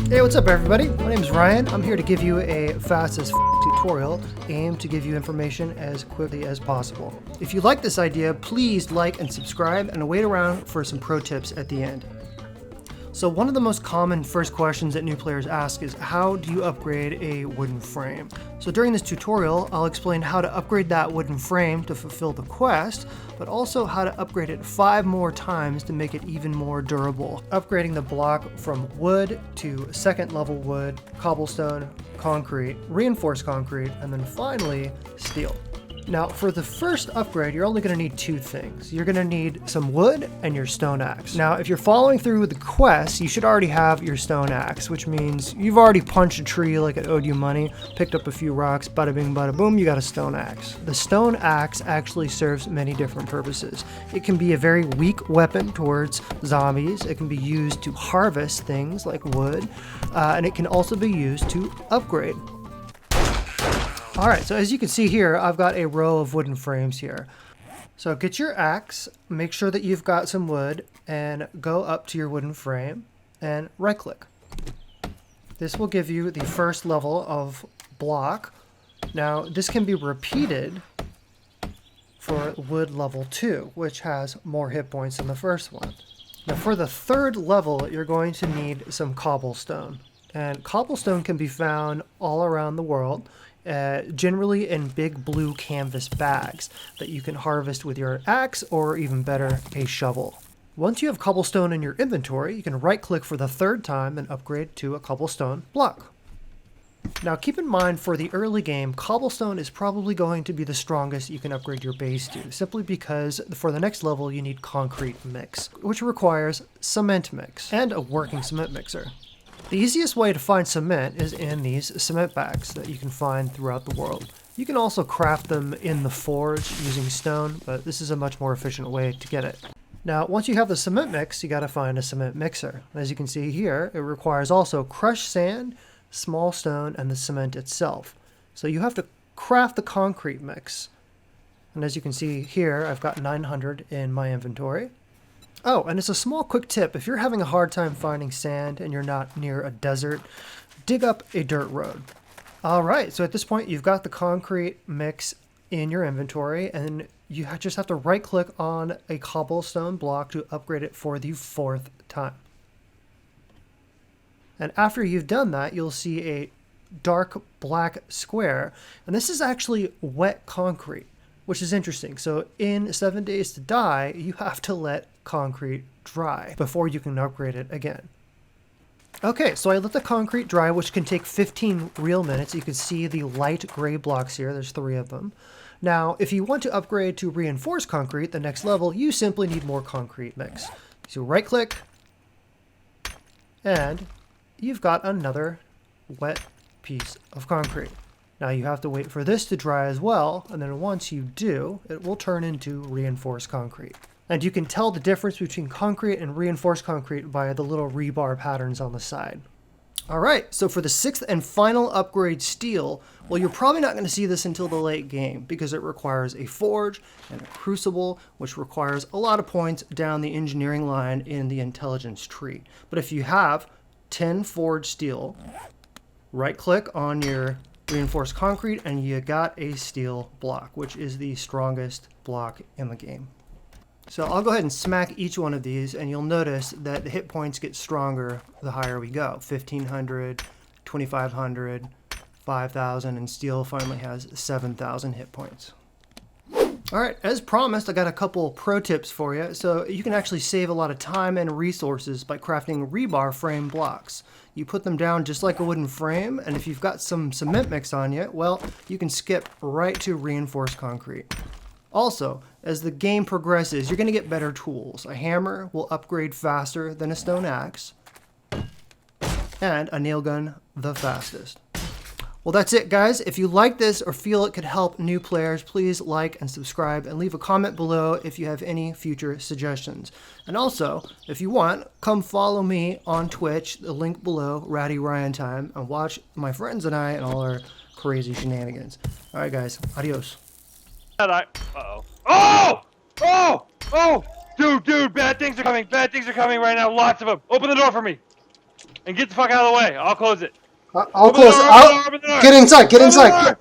Hey, what's up everybody? My name is Ryan. I'm here to give you a fast as tutorial aimed to give you information as quickly as possible. If you like this idea, please like and subscribe and wait around for some pro tips at the end. So one of the most common first questions that new players ask is, how do you upgrade a wooden frame? So during this tutorial, I'll explain how to upgrade that wooden frame to fulfill the quest, but also how to upgrade it 5 more times to make it even more durable. Upgrading the block from wood to second level wood, cobblestone, concrete, reinforced concrete, and then finally steel. Now, for the first upgrade, you're only going to need 2 things. You're going to need some wood and your stone axe. Now, if you're following through with the quest, you should already have your stone axe, which means you've already punched a tree like it owed you money, picked up a few rocks, bada bing, bada boom, you got a stone axe. The stone axe actually serves many different purposes. It can be a very weak weapon towards zombies. It can be used to harvest things like wood, and it can also be used to upgrade. Alright, so as you can see here, I've got a row of wooden frames here. So get your axe, make sure that you've got some wood, and go up to your wooden frame and right click. This will give you the first level of block. Now this can be repeated for wood level 2, which has more hit points than the first one. Now for the third level, you're going to need some cobblestone. And cobblestone can be found all around the world. Generally in big blue canvas bags that you can harvest with your axe or even better, a shovel. Once you have cobblestone in your inventory, you can right click for the 3rd time and upgrade to a cobblestone block. Now keep in mind, for the early game, cobblestone is probably going to be the strongest you can upgrade your base to, simply because for the next level you need concrete mix, which requires cement mix and a working cement mixer. The easiest way to find cement is in these cement bags that you can find throughout the world. You can also craft them in the forge using stone, but this is a much more efficient way to get it. Now, once you have the cement mix, you gotta find a cement mixer. As you can see here, it requires also crushed sand, small stone, and the cement itself. So you have to craft the concrete mix. And as you can see here, I've got 900 in my inventory. Oh, and it's a small quick tip. If you're having a hard time finding sand and you're not near a desert, dig up a dirt road. All right, so at this point, you've got the concrete mix in your inventory, and you just have to right click on a cobblestone block to upgrade it for the 4th time. And after you've done that, you'll see a dark black square, and this is actually wet concrete, which is interesting. So in 7 Days to Die, you have to let concrete dry before you can upgrade it again. Okay, so I let the concrete dry, which can take 15 real minutes. You can see the light gray blocks here. There's 3 of them. Now, if you want to upgrade to reinforced concrete, the next level, you simply need more concrete mix. So right click, and you've got another wet piece of concrete. Now you have to wait for this to dry as well, and then once you do, it will turn into reinforced concrete. And you can tell the difference between concrete and reinforced concrete by the little rebar patterns on the side. Alright, so for the 6th and final upgrade, steel, well, you're probably not going to see this until the late game because it requires a forge and a crucible, which requires a lot of points down the engineering line in the intelligence tree. But if you have 10 forged steel, right click on your reinforced concrete and you got a steel block, which is the strongest block in the game. So I'll go ahead and smack each one of these, and you'll notice that the hit points get stronger the higher we go. 1500, 2500, 5000, and steel finally has 7000 hit points. Alright, as promised, I got a couple pro tips for you. So you can actually save a lot of time and resources by crafting rebar frame blocks. You put them down just like a wooden frame, and if you've got some cement mix on you, well, you can skip right to reinforced concrete. Also, as the game progresses, you're going to get better tools. A hammer will upgrade faster than a stone axe, and a nail gun the fastest. Well, that's it, guys. If you like this or feel it could help new players, please like and subscribe and leave a comment below if you have any future suggestions. And also, if you want, come follow me on Twitch, the link below, Ratty Ryan Time, and watch my friends and I and all our crazy shenanigans. All right, guys. Adios. Uh-oh. Oh! Oh! Oh! Dude, bad things are coming. Bad things are coming right now. Lots of them. Open the door for me. and get the fuck out of the way. I'll close it. I'll Open the close. door, I'll open the door. get inside. Get Open the inside. door.